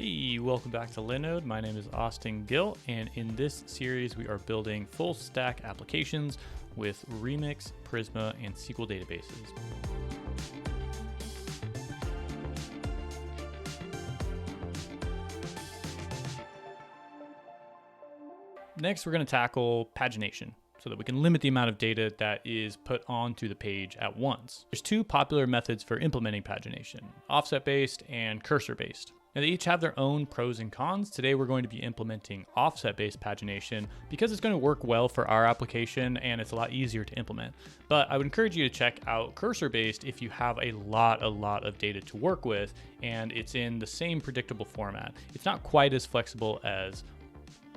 Hey, welcome back to Linode. My name is Austin Gill, and in this series we are building full stack applications with Remix, Prisma, and SQL databases. Next, we're going to tackle pagination so that we can limit the amount of data that is put onto the page at once. There's two popular methods for implementing pagination, offset-based and cursor-based. Now, they each have their own pros and cons. Today, we're going to be implementing offset-based pagination because it's going to work well for our application and it's a lot easier to implement. But I would encourage you to check out cursor-based if you have a lot of data to work with and it's in the same predictable format. It's not quite as flexible as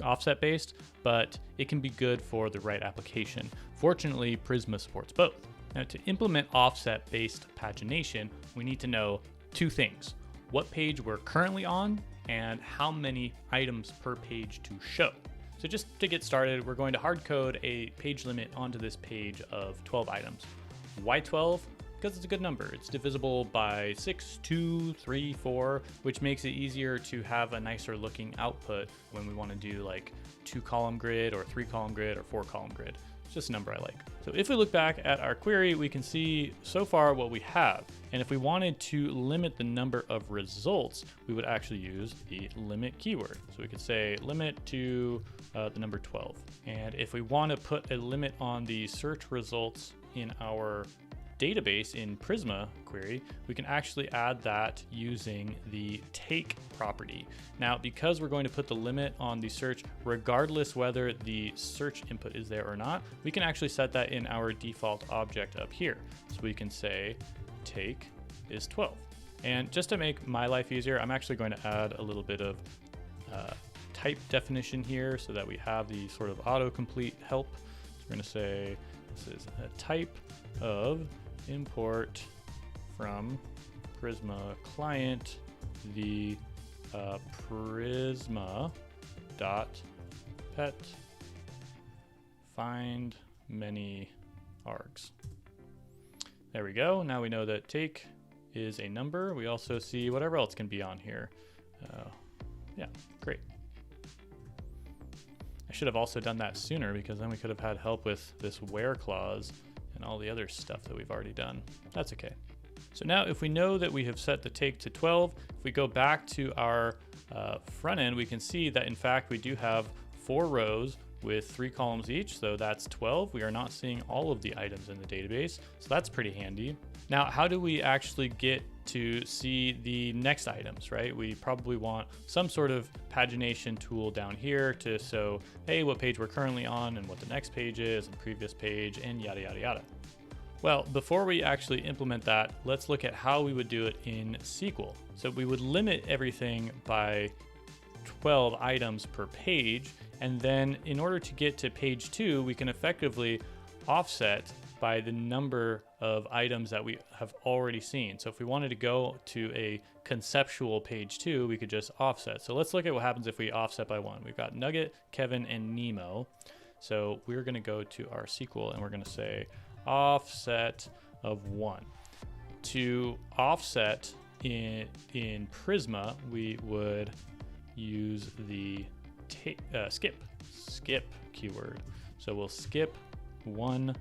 offset-based, but it can be good for the right application. Fortunately, Prisma supports both. Now, to implement offset-based pagination, we need to know two things: what page we're currently on and how many items per page to show. So just to get started, we're going to hard code a page limit onto this page of 12 items. Why 12? Because it's a good number. It's divisible by 6, 2, 3, 4, which makes it easier to have a nicer looking output when we want to do like 2-column grid or 3-column grid or 4-column grid. It's just a number I like. So if we look back at our query, we can see so far what we have. And if we wanted to limit the number of results, we would actually use the limit keyword. So we could say limit to the number 12. And if we want to put a limit on the search results in our database in Prisma query, we can actually add that using the take property. Now, because we're going to put the limit on the search regardless whether the search input is there or not, we can actually set that in our default object up here. So we can say take is 12. And just to make my life easier, I'm actually going to add a little bit of type definition here so that we have the sort of autocomplete help. So we're going to say this is a type of import from Prisma client, the Prisma dot pet find many args. There we go. Now we know that take is a number. We also see whatever else can be on here. Yeah, great. I should have also done that sooner because then we could have had help with this where clause and all the other stuff that we've already done. That's okay. So now if we know that we have set the take to 12, if we go back to our front end, we can see that in fact we do have 4 rows with 3 columns each, so that's 12. We are not seeing all of the items in the database, so that's pretty handy. Now, how do we actually get to see the next items, right? We probably want some sort of pagination tool down here to show, hey, what page we're currently on and what the next page is and previous page and yada, yada, yada. Well, before we actually implement that, let's look at how we would do it in SQL. So we would limit everything by 12 items per page. And then in order to get to page 2, we can effectively offset by the number of items that we have already seen. So if we wanted to go to a conceptual page 2, we could just offset. So let's look at what happens if we offset by 1. We've got Nugget, Kevin, and Nemo. So we're going to go to our SQL and we're going to say offset of 1. To offset in Prisma, we would use the skip keyword. So we'll skip 1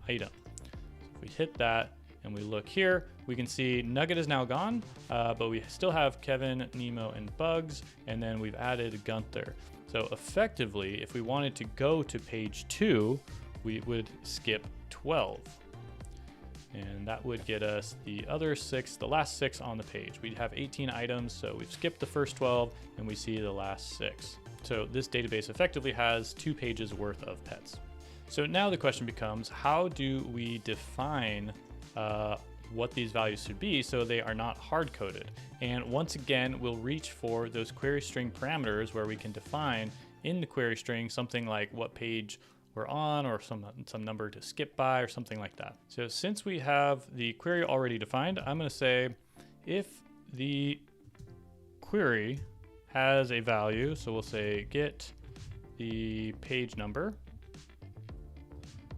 item. So if we hit that and we look here, we can see Nugget is now gone, but we still have Kevin, Nemo, and Bugs, and then we've added Gunther. So effectively, if we wanted to go to page 2, we would skip 12. And that would get us the other 6, the last 6 on the page. We'd have 18 items, so we've skipped the first 12 and we see the last 6. So this database effectively has 2 pages worth of pets. So now the question becomes, how do we define what these values should be so they are not hard-coded? And once again, we'll reach for those query string parameters where we can define in the query string something like what page we're on or some number to skip by or something like that. So since we have the query already defined, I'm going to say if the query has a value, so we'll say get the page number,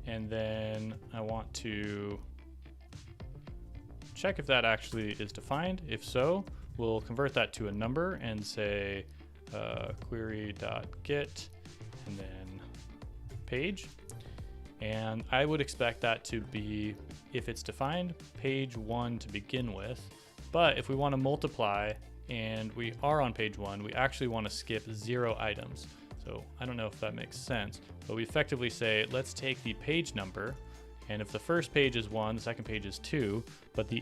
and then I want to check if that actually is defined. If so, we'll convert that to a number and say query.get and then page. And I would expect that to be, if it's defined, page 1 to begin with. But if we want to multiply and we are on page 1, we actually want to skip 0 items. So I don't know if that makes sense, but we effectively say, let's take the page number, and if the first page is 1, the second page is 2, but the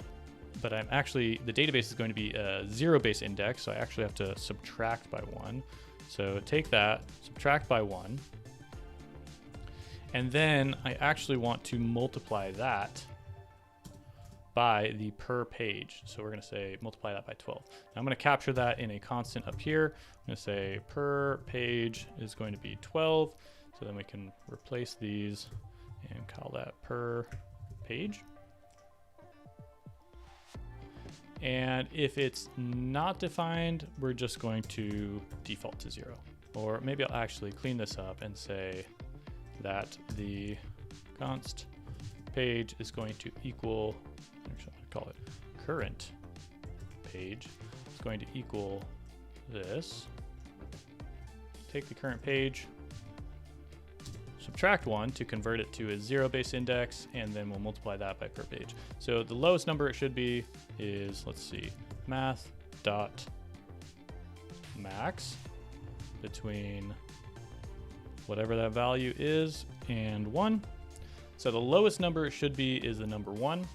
database is going to be a 0 base index, so I actually have to subtract by 1. So take that, subtract by 1, and then I actually want to multiply that by the per page. So we're going to say multiply that by 12. Now I'm going to capture that in a constant up here. I'm going to say per page is going to be 12. So then we can replace these and call that per page. And if it's not defined, we're just going to default to 0. Or maybe I'll actually clean this up and say that the const page is going to equal, actually I'm going to call it current page. It's going to equal this. Take the current page, subtract 1 to convert it to a 0 base index, and then we'll multiply that by per page. So the lowest number it should be is, let's see, math.max between whatever that value is and 1. So the lowest number it should be is the number 1.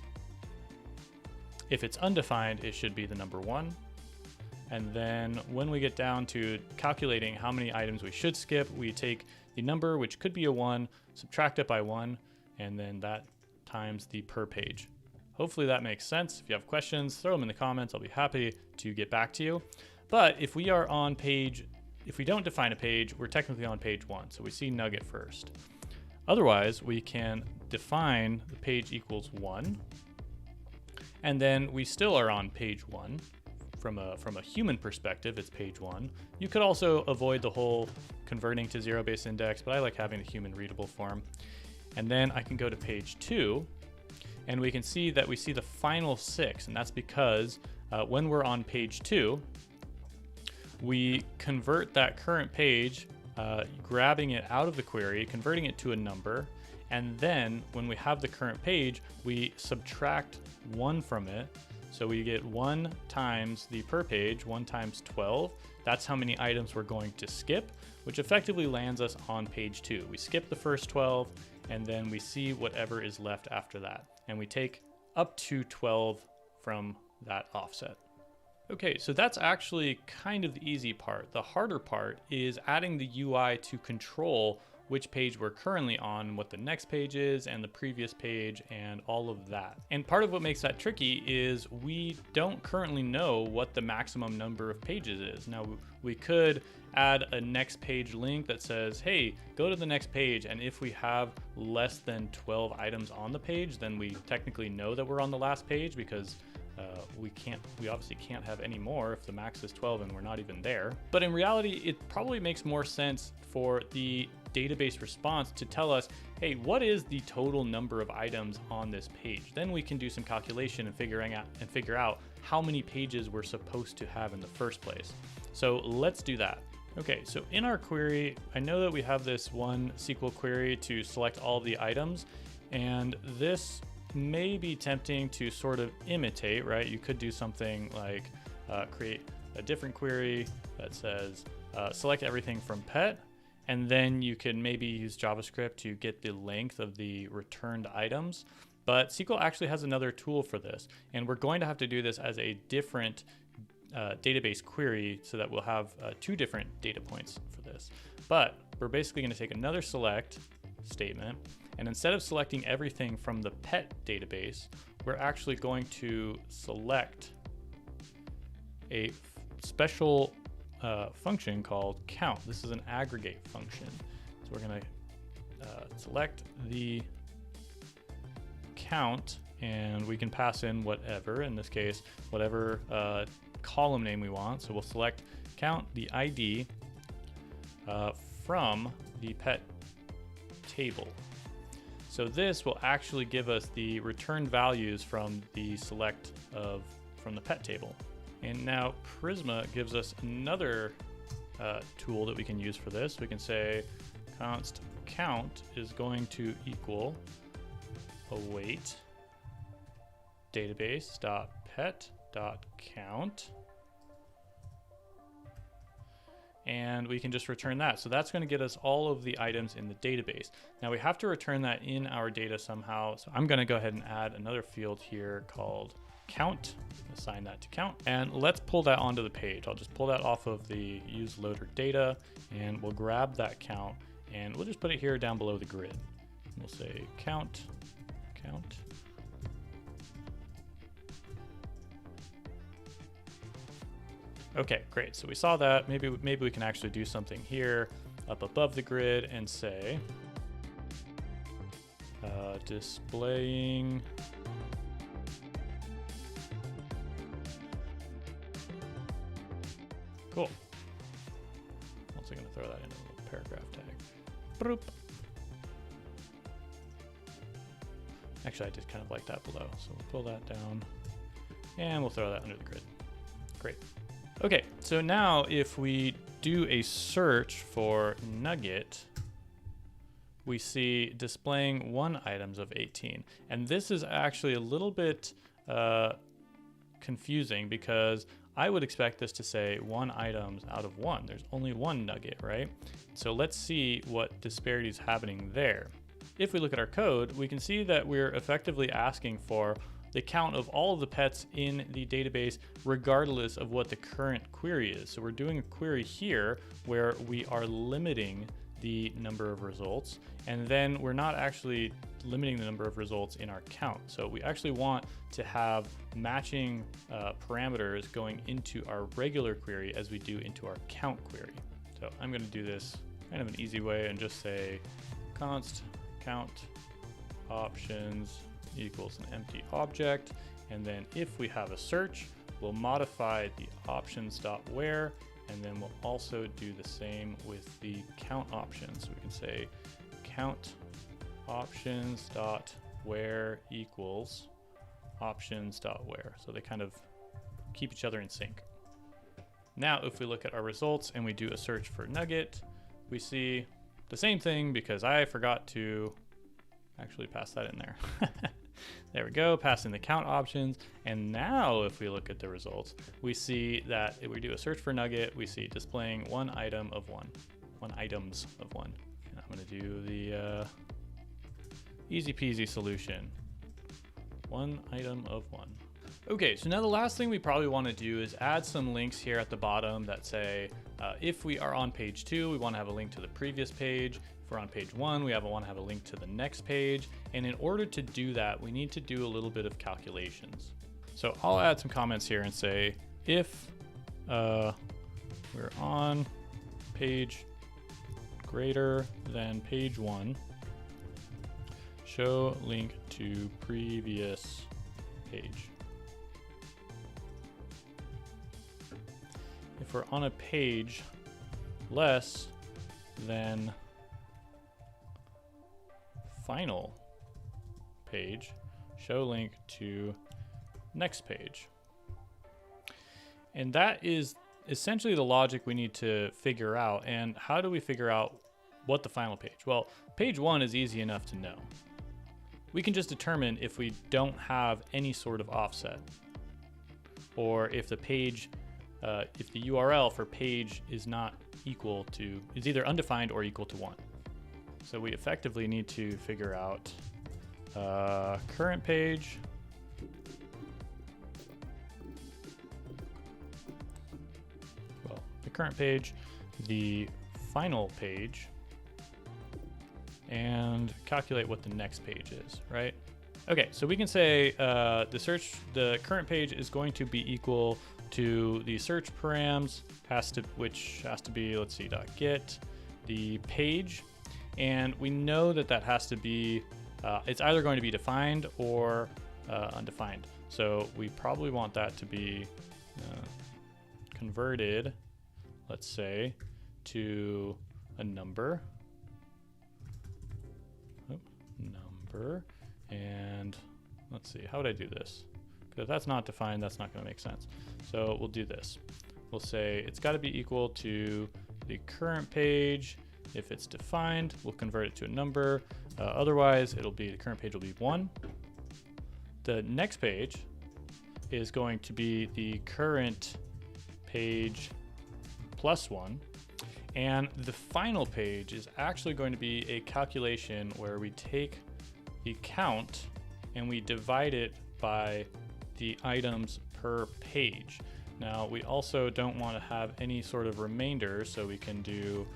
If it's undefined, it should be the number 1. And then when we get down to calculating how many items we should skip, we take the number, which could be a 1, subtract it by 1, and then that times the per page. Hopefully that makes sense. If you have questions, throw them in the comments. I'll be happy to get back to you. But if we are on page, if we don't define a page, we're technically on page 1. So we see nugget first. Otherwise, we can define the page equals 1. And then we still are on page 1. From a human perspective, it's page 1. You could also avoid the whole converting to 0 base index, but I like having the human readable form. And then I can go to page 2, and we can see that we see the final 6, and that's because when we're on page 2, we convert that current page, grabbing it out of the query, converting it to a number, and then when we have the current page, we subtract 1 from it. So we get 1 times the per page, 1 times 12. That's how many items we're going to skip, which effectively lands us on page 2. We skip the first 12, and then we see whatever is left after that. And we take up to 12 from that offset. Okay, so that's actually kind of the easy part. The harder part is adding the UI to control which page we're currently on, what the next page is, and the previous page, and all of that. And part of what makes that tricky is we don't currently know what the maximum number of pages is. Now, we could add a next page link that says, hey, go to the next page, and if we have less than 12 items on the page, then we technically know that we're on the last page, because we obviously can't have any more if the max is 12 and we're not even there. But in reality, it probably makes more sense for the database response to tell us, hey, what is the total number of items on this page? Then we can do some calculation and figure out how many pages we're supposed to have in the first place. So let's do that. Okay, so in our query, I know that we have this one SQL query to select all the items, and this may be tempting to sort of imitate, right? You could do something like create a different query that says select everything from pet, and then you can maybe use JavaScript to get the length of the returned items. But SQL actually has another tool for this, and we're going to have to do this as a different database query so that we'll have 2 different data points for this. But we're basically going to take another select statement, and instead of selecting everything from the pet database, we're actually going to select a special function called count. This is an aggregate function. So we're going to select the count, and we can pass in whatever, in this case, whatever column name we want. So we'll select count the ID from the pet table. So this will actually give us the returned values from the select from the pet table. And now Prisma gives us another tool that we can use for this. We can say const count is going to equal await database.pet.count. And we can just return that. So that's going to get us all of the items in the database. Now we have to return that in our data somehow. So I'm going to go ahead and add another field here called count, assign that to count, and let's pull that onto the page. I'll just pull that off of the use loader data, and we'll grab that count, and we'll just put it here down below the grid. We'll say count. Okay, great. So we saw that. Maybe we can actually do something here up above the grid and say displaying cool. Also going to throw that in a little paragraph tag. Broop. Actually, I did kind of like that below, so we'll pull that down and we'll throw that under the grid. Great. Okay, so now if we do a search for Nugget, we see displaying 1 items of 18. And this is actually a little bit confusing because I would expect this to say 1 items out of 1. There's only 1 nugget, right? So let's see what disparity is happening there. If we look at our code, we can see that we're effectively asking for the count of all of the pets in the database regardless of what the current query is. So we're doing a query here where we are limiting the number of results, and then we're not actually limiting the number of results in our count. So we actually want to have matching parameters going into our regular query as we do into our count query. So I'm going to do this kind of an easy way and just say const count options equals an empty object, and then if we have a search, we'll modify the options.where, and then we'll also do the same with the count options. So we can say count options.where equals options.where. So they kind of keep each other in sync. Now, if we look at our results and we do a search for Nugget, we see the same thing because I forgot to actually pass that in there. There we go, pass in the count options. And now if we look at the results, we see that if we do a search for Nugget, we see displaying 1 item of 1, 1 items of 1. And I'm gonna do the easy peasy solution, 1 item of 1. Okay, so now the last thing we probably wanna do is add some links here at the bottom that say, if we are on page 2, we wanna have a link to the previous page. If we're on page 1, we want to have a link to the next page. And in order to do that, we need to do a little bit of calculations. So I'll add some comments here and say, if we're on page greater than page 1, show link to previous page. If we're on a page less than final page, show link to next page. And that is essentially the logic we need to figure out. And how do we figure out what the final page? Well, page 1 is easy enough to know. We can just determine if we don't have any sort of offset, or if the page, if the URL for page is not equal to, is either undefined or equal to 1. So we effectively need to figure out current page the current page, the final page, and calculate what the next page is, right? Okay, so we can say the current page is going to be equal to the search params, which has to be, let's see, .get the page. And we know that that has to be, it's either going to be defined or undefined. So we probably want that to be converted, let's say, to a number. Number. And let's see, how would I do this? Because if that's not defined, that's not going to make sense. So we'll do this. We'll say it's got to be equal to the current page. If it's defined, we'll convert it to a number. Otherwise, it'll be the current page will be 1. The next page is going to be the current page plus 1. And the final page is actually going to be a calculation where we take the count and we divide it by the items per page. Now, we also don't want to have any sort of remainder, so we can do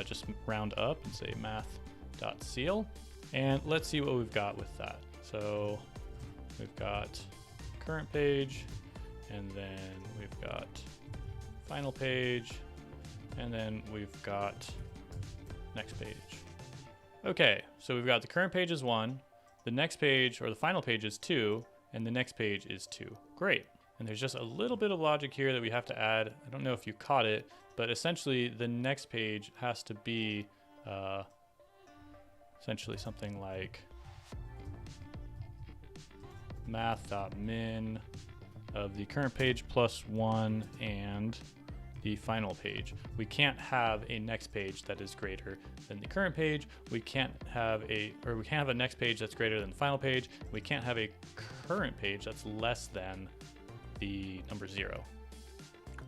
just round up and say math.ceil. And let's see what we've got with that. So we've got current page, and then we've got final page, and then we've got next page. Okay, so we've got the current page is 1, the next page or the final page is 2, and the next page is 2. Great. And there's just a little bit of logic here that we have to add. I don't know if you caught it, but essentially the next page has to be essentially something like math.min of the current page plus 1 and the final page. We can't have a next page that is greater than the current page. We can't have a next page that's greater than the final page. We can't have a current page that's less than the number 0,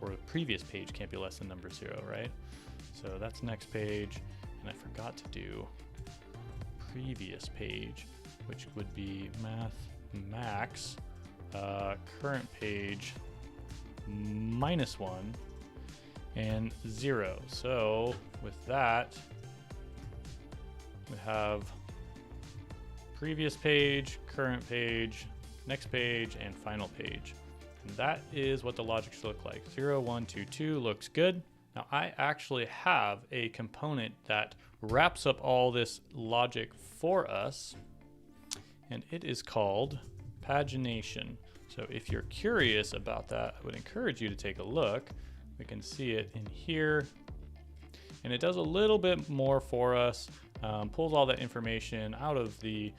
or the previous page can't be less than number 0, right? So that's next page, and I forgot to do previous page, which would be math max current page minus 1 and 0. So with that, we have previous page, current page, next page, and final page. And that is what the logic should look like. 0, 1, 2, 2 looks good. Now I actually have a component that wraps up all this logic for us, and it is called pagination. So if you're curious about that, I would encourage you to take a look. We can see it in here, and it does a little bit more for us, pulls all that information out of the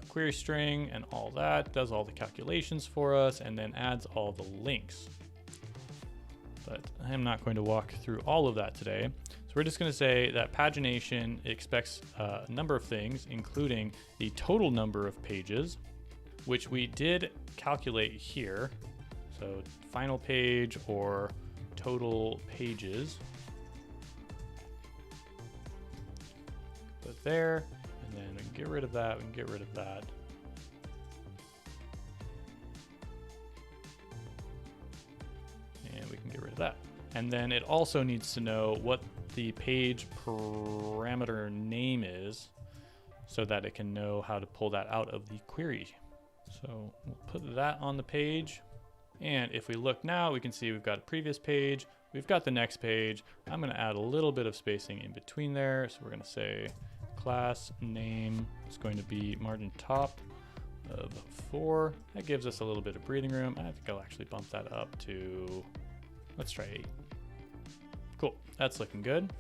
query string and all that, does all the calculations for us, and then adds all the links. But I am not going to walk through all of that today. So we're just going to say that pagination expects a number of things, including the total number of pages, which we did calculate here. So final page or total pages. Put there, and then we can get rid of that, we can get rid of that. And we can get rid of that. And then it also needs to know what the page parameter name is so that it can know how to pull that out of the query. So we'll put that on the page. And if we look now, we can see we've got a previous page, we've got the next page. I'm going to add a little bit of spacing in between there. So we're going to say class name is going to be margin top of 4. That gives us a little bit of breathing room. I think I'll actually bump that up to, let's try 8. Cool, that's looking good.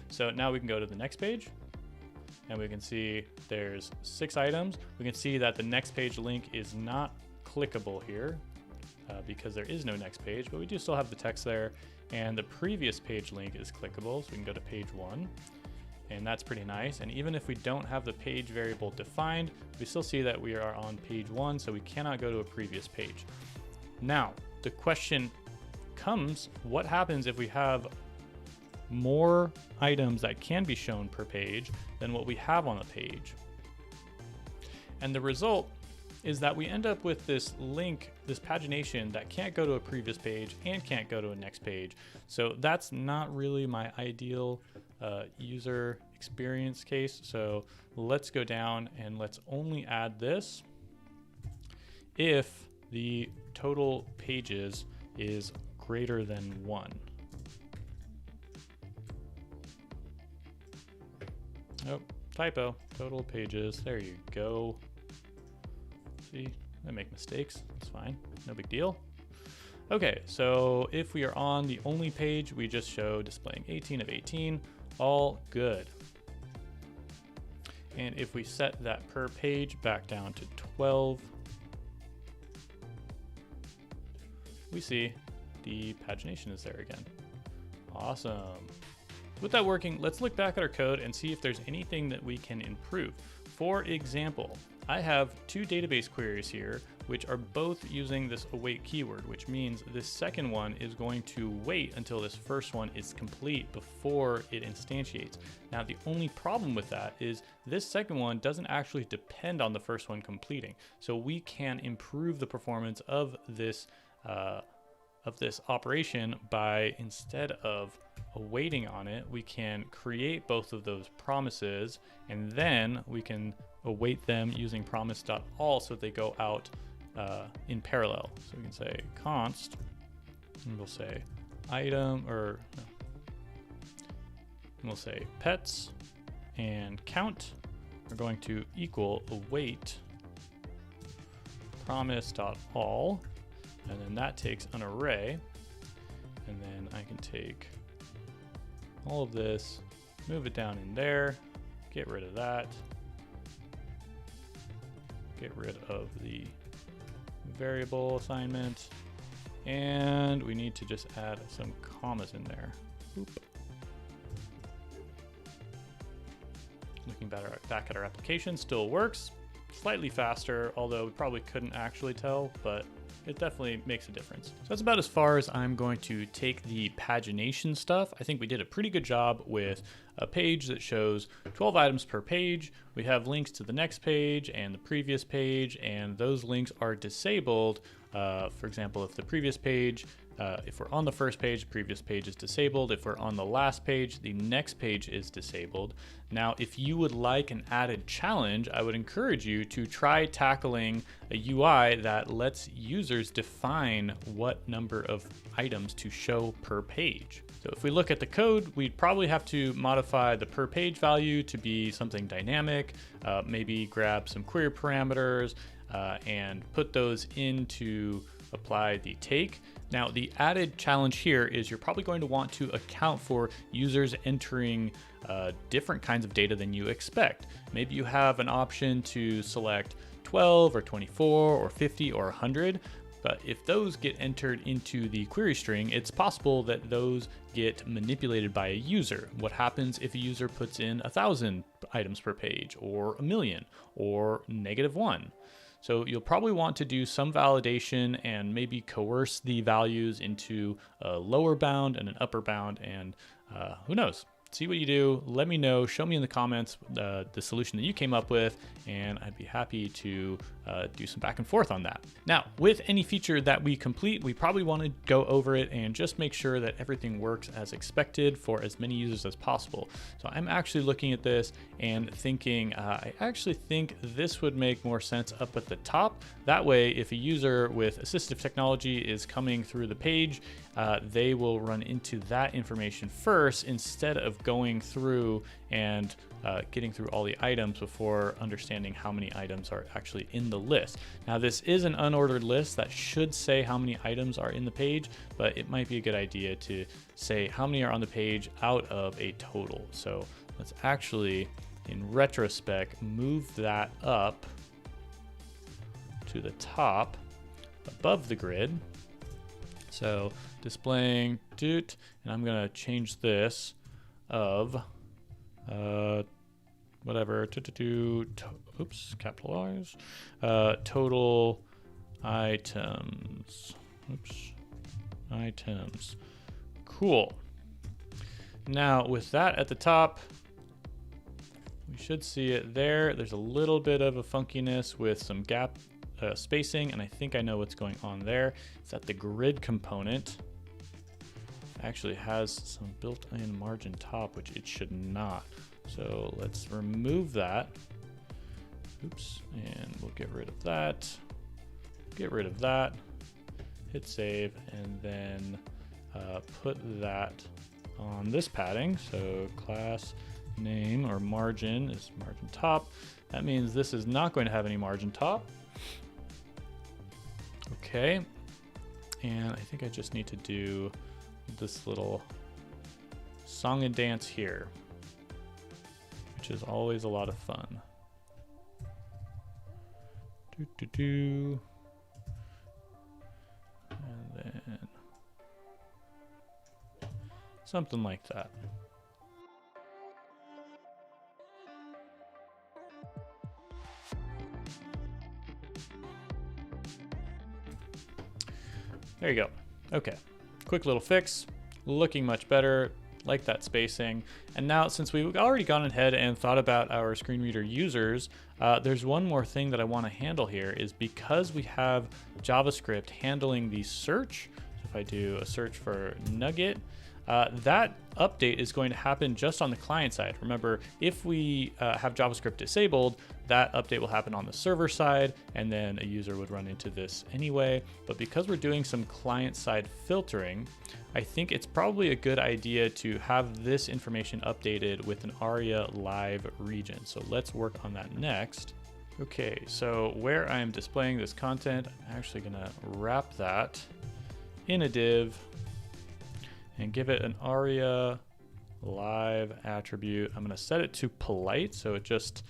So now we can go to the next page, and we can see there's 6 items. We can see that the next page link is not clickable here because there is no next page, but we do still have the text there. And the previous page link is clickable, so we can go to page 1. And that's pretty nice. And even if we don't have the page variable defined, we still see that we are on page 1, so we cannot go to a previous page. Now, the question comes, what happens if we have more items that can be shown per page than what we have on the page? And the result is that we end up with this link, this pagination that can't go to a previous page and can't go to a next page. So that's not really my ideal user experience case. So let's go down and let's only add this if the total pages is greater than 1. Oh, typo, total pages, there you go. See, I make mistakes, that's fine, no big deal. Okay, so if we are on the only page, we just show displaying 18 of 18, all good. And if we set that per page back down to 12, we see the pagination is there again. Awesome. With that working, let's look back at our code and see if there's anything that we can improve. For example, I have two database queries here, which are both using this await keyword, which means this second one is going to wait until this first one is complete before it instantiates. Now, the only problem with that is this second one doesn't actually depend on the first one completing. So we can improve the performance of this operation by, instead of awaiting on it, we can create both of those promises, and then we can await them using promise.all so they go out in parallel. So we can say const, and we'll say item, or no, and we'll say pets and count are going to equal await promise.all, and then that takes an array, and then I can take all of this, move it down in there, get rid of that, get rid of the variable assignment, and we need to just add some commas in there. Oop. Looking back at our application, still works. Slightly faster, although we probably couldn't actually tell, but it definitely makes a difference. So that's about as far as I'm going to take the pagination stuff. I think we did a pretty good job with a page that shows 12 items per page. We have links to the next page and the previous page, and those links are disabled. For example, if the previous page, if we're on the first page, the previous page is disabled. If we're on the last page, the next page is disabled. Now, if you would like an added challenge, I would encourage you to try tackling a UI that lets users define what number of items to show per page. So if we look at the code, we'd probably have to modify the per page value to be something dynamic, maybe grab some query parameters and put those in to apply the take. Now, the added challenge here is you're probably going to want to account for users entering different kinds of data than you expect. Maybe you have an option to select 12 or 24 or 50 or 100, but if those get entered into the query string, it's possible that those get manipulated by a user. What happens if a user puts in 1,000 items per page, or 1,000,000, or -1? So you'll probably want to do some validation and maybe coerce the values into a lower bound and an upper bound, and who knows? See what you do, let me know, show me in the comments the solution that you came up with, and I'd be happy to do some back and forth on that. Now, with any feature that we complete, we probably want to go over it and just make sure that everything works as expected for as many users as possible. So I'm actually looking at this and thinking, I actually think this would make more sense up at the top. That way, if a user with assistive technology is coming through the page, they will run into that information first instead of going through and getting through all the items before understanding how many items are actually in the list. Now, this is an unordered list that should say how many items are in the page, but it might be a good idea to say how many are on the page out of a total. So let's actually, in retrospect, move that up to the top above the grid. So displaying doot, and I'm gonna change this of whatever, oops, capitalize, total items, oops, items. Cool. Now with that at the top, we should see it there. There's a little bit of a funkiness with some gap spacing, and I think I know what's going on there. It's that the grid component actually has some built-in margin top, which it should not. So let's remove that. Oops, and we'll get rid of that. Get rid of that. Hit save, and then put that on this padding. So class name or margin is margin top. That means this is not going to have any margin top. Okay, and I think I just need to do this little song and dance here, which is always a lot of fun. And then Something like that. There you go. Okay, quick little fix, looking much better, like that spacing. And now, since we've already gone ahead and thought about our screen reader users, there's one more thing that I want to handle here is because we have JavaScript handling the search. So if I do a search for Nugget, that update is going to happen just on the client side. Remember, if we have JavaScript disabled, that update will happen on the server side, and then a user would run into this anyway. But because we're doing some client-side filtering, I think it's probably a good idea to have this information updated with an aria-live region. So let's work on that next. Okay, so where I'm displaying this content, I'm actually gonna wrap that in a div and give it an aria live attribute. I'm gonna set it to polite, so it just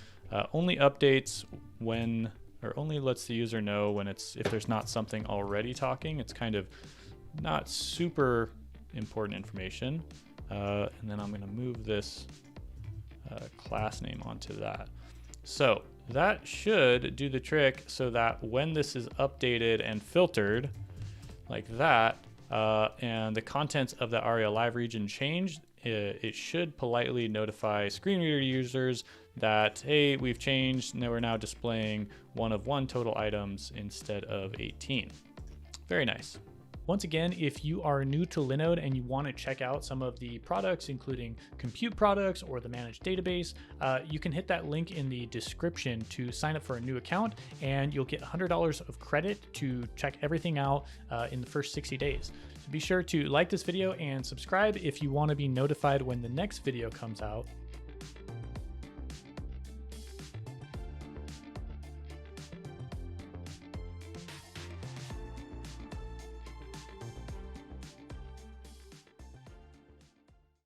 only updates when, or only lets the user know when if there's not something already talking. It's kind of not super important information. And then I'm gonna move this class name onto that. So that should do the trick so that when this is updated and filtered like that, and the contents of the aria-live region changed, it should politely notify screen reader users that, hey, we've changed, and we're now displaying 1 of 1 total items instead of 18. Very nice. Once again, if you are new to Linode and you want to check out some of the products, including compute products or the managed database, you can hit that link in the description to sign up for a new account, and you'll get $100 of credit to check everything out in the first 60 days. So be sure to like this video and subscribe if you want to be notified when the next video comes out.